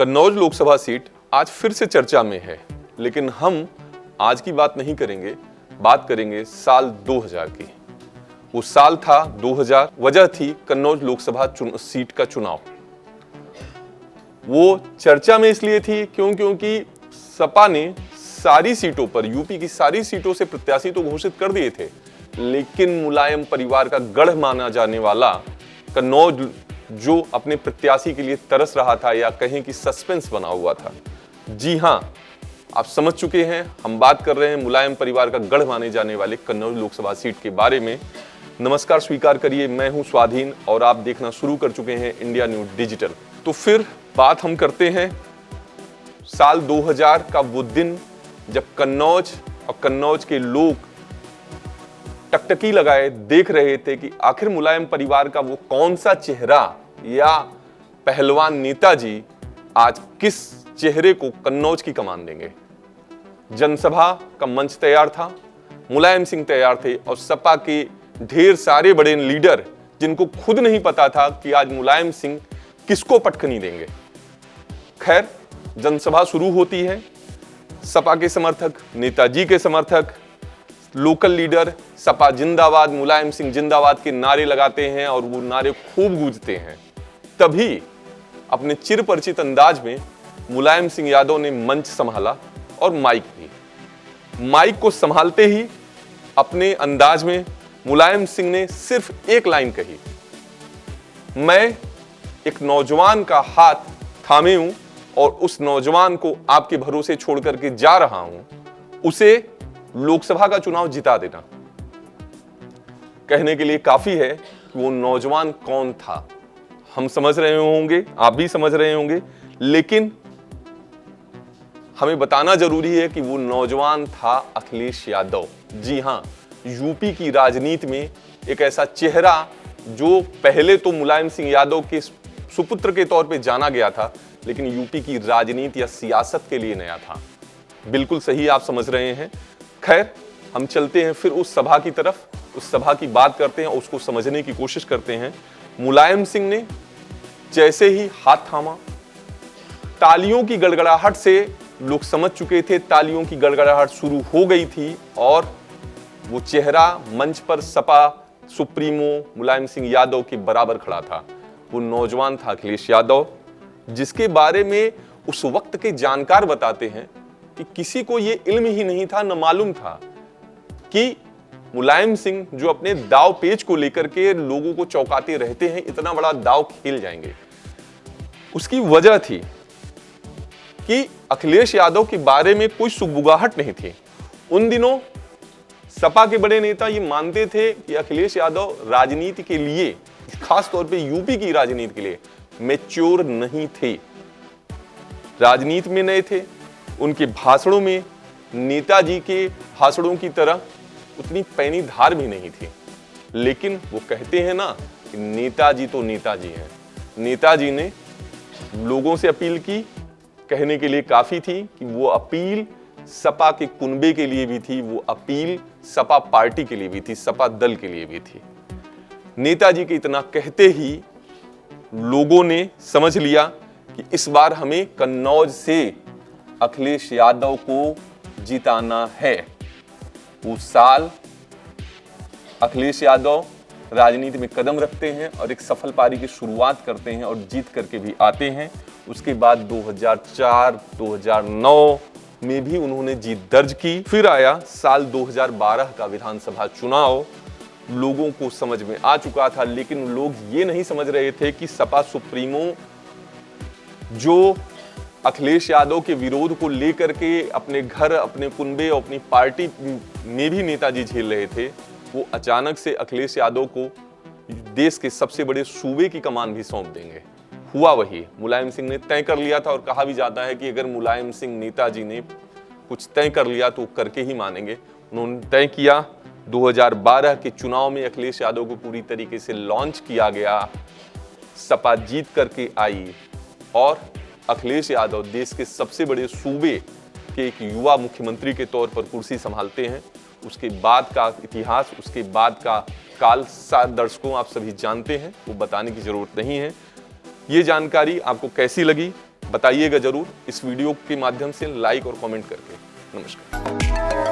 Kannauj Lok Sabha seat आज फिर से चर्चा में है, लेकिन हम आज की बात नहीं करेंगे, बात करेंगे साल 2000 की। वो साल था 2000, वजह थी कन्नौज लोकसभा सीट का चुनाव। वो चर्चा में इसलिए थी क्योंकि सपा ने सारी सीटों पर, यूपी की सारी सीटों से प्रत्याशी तो घोषित कर दिए थे, लेकिन मुलायम परिवार का गढ़ माना जाने वाला कन्नौज जो अपने प्रत्याशी के लिए तरस रहा था, या कहें कि सस्पेंस बना हुआ था। जी हां, आप समझ चुके हैं, हम बात कर रहे हैं मुलायम परिवार का गढ़ माने जाने वाले कन्नौज लोकसभा सीट के बारे में। नमस्कार, स्वीकार करिए, मैं हूं स्वाधीन और आप देखना शुरू कर चुके हैं इंडिया न्यूज डिजिटल। तो फिर बात हम करते हैं साल 2000 का, वो दिन जब कन्नौज और कन्नौज के लोग टकटकी लगाए देख रहे थे कि आखिर मुलायम परिवार का वो कौन सा चेहरा या पहलवान नेताजी आज किस चेहरे को कन्नौज की कमान देंगे। जनसभा का मंच तैयार था, मुलायम सिंह तैयार थे और सपा के ढेर सारे बड़े लीडर, जिनको खुद नहीं पता था कि आज मुलायम सिंह किसको पटखनी देंगे। खैर, जनसभा शुरू होती है, सपा के समर्थक, नेताजी के समर्थक, लोकल लीडर सपा जिंदाबाद, मुलायम सिंह जिंदाबाद के नारे लगाते हैं और वो नारे खूब गूंजते हैं। तभी अपने चिरपरिचित अंदाज में मुलायम सिंह यादव ने मंच संभाला और माइक भी। माइक को संभालते ही अपने अंदाज में मुलायम सिंह ने सिर्फ एक लाइन कही, मैं एक नौजवान का हाथ थामे हूं और उस नौजवान को आपके भरोसे छोड़ करके जा रहा हूं, उसे लोकसभा का चुनाव जिता देना। कहने के लिए काफी है कि वो नौजवान कौन था। हम समझ रहे होंगे, आप भी समझ रहे होंगे, लेकिन हमें बताना जरूरी है कि वो नौजवान था अखिलेश यादव। जी हां, यूपी की राजनीति में एक ऐसा चेहरा जो पहले तो मुलायम सिंह यादव के सुपुत्र के तौर पे जाना गया था, लेकिन यूपी की राजनीति या सियासत के लिए नया था। बिल्कुल सही आप समझ रहे हैं। खैर, हम चलते हैं फिर उस सभा की तरफ, उस सभा की बात करते हैं, उसको समझने की कोशिश करते हैं। मुलायम सिंह ने जैसे ही हाथ थामा, तालियों की गड़गड़ाहट से लोग समझ चुके थे, तालियों की गड़गड़ाहट शुरू हो गई थी और वो चेहरा मंच पर सपा सुप्रीमो मुलायम सिंह यादव के बराबर खड़ा था। वो नौजवान था अखिलेश यादव, जिसके बारे में उस वक्त के जानकार बताते हैं कि किसी को ये इल्म ही नहीं था, न मालूम था कि मुलायम सिंह जो अपने दाव पेच को लेकर के लोगों को चौंकाते रहते हैं, इतना बड़ा दाव खेल जाएंगे। उसकी वजह थी कि अखिलेश यादव के बारे में कोई सुगबुगाहट नहीं थी। उन दिनों सपा के बड़े नेता ये मानते थे कि अखिलेश यादव राजनीति के लिए, खास तौर पे यूपी की राजनीति के लिए मैच्योर नहीं थे, राजनीति में नए थे। उनके भाषणों में नेताजी के भाषणों की तरह उतनी पैनी धार भी नहीं थी। लेकिन वो कहते हैं ना कि नेताजी तो नेताजी हैं। नेताजी ने लोगों से अपील की, कहने के लिए काफी थी कि वो अपील सपा के कुनबे के लिए भी थी, वो अपील सपा पार्टी के लिए भी थी, सपा दल के लिए भी थी। नेताजी के इतना कहते ही लोगों ने समझ लिया कि इस बार हमें कन्नौज से अखिलेश यादव को जिताना है। उस साल अखिलेश यादव राजनीति में कदम रखते हैं और एक सफल पारी की शुरुआत करते हैं और जीत करके भी आते हैं। उसके बाद 2004, 2009 में भी उन्होंने जीत दर्ज की। फिर आया साल 2012 का विधानसभा चुनाव। लोगों को समझ में आ चुका था, लेकिन लोग ये नहीं समझ रहे थे कि सपा सुप्रीमो जो अखिलेश यादव के विरोध को लेकर के अपने घर, अपने कुनबे और अपनी पार्टी में भी नेताजी झेल रहे थे, वो अचानक से अखिलेश यादव को देश के सबसे बड़े सूबे की कमान भी सौंप देंगे। हुआ वही, मुलायम सिंह ने तय कर लिया था और कहा भी जाता है कि अगर मुलायम सिंह नेताजी ने कुछ तय कर लिया तो करके ही मानेंगे। उन्होंने तय किया। 2012 के चुनाव में अखिलेश यादव को पूरी तरीके से लॉन्च किया गया, सपा जीत करके आई और अखिलेश यादव देश के सबसे बड़े सूबे के एक युवा मुख्यमंत्री के तौर पर कुर्सी संभालते हैं। उसके बाद का इतिहास, उसके बाद का काल दर्शकों आप सभी जानते हैं, वो बताने की जरूरत नहीं है। ये जानकारी आपको कैसी लगी बताइएगा जरूर इस वीडियो के माध्यम से लाइक और कमेंट करके। नमस्कार।